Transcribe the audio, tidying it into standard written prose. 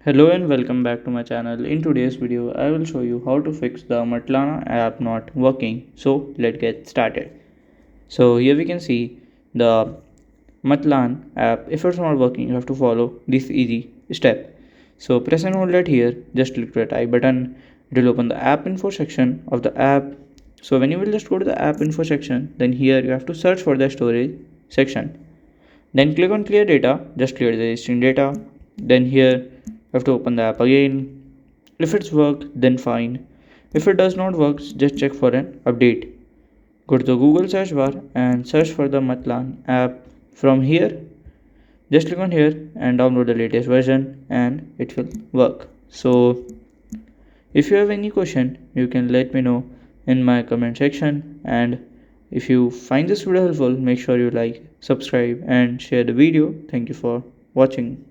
Hello and welcome back to my channel. In today's video, I will show you how to fix the Matalan app not working. So let's get started. So here we can see the Matalan app. If it's not working, you have to follow this easy step. So press and hold it here. Just click the I button. It will open the app info section of the app. So when you will just go to the app info section, then here you have to search for the storage section. Then click on clear data. Just clear the existing data. Then here you have to open the app again. If it's worked, then fine. If it does not work, just check for an update. Go to the Google search bar and search for the Matalan app. From here, just click on here and download the latest version and it will work. So if you have any question, you can let me know in my comment section, and if you find this video helpful, make sure you like, subscribe and share the video. Thank you for watching.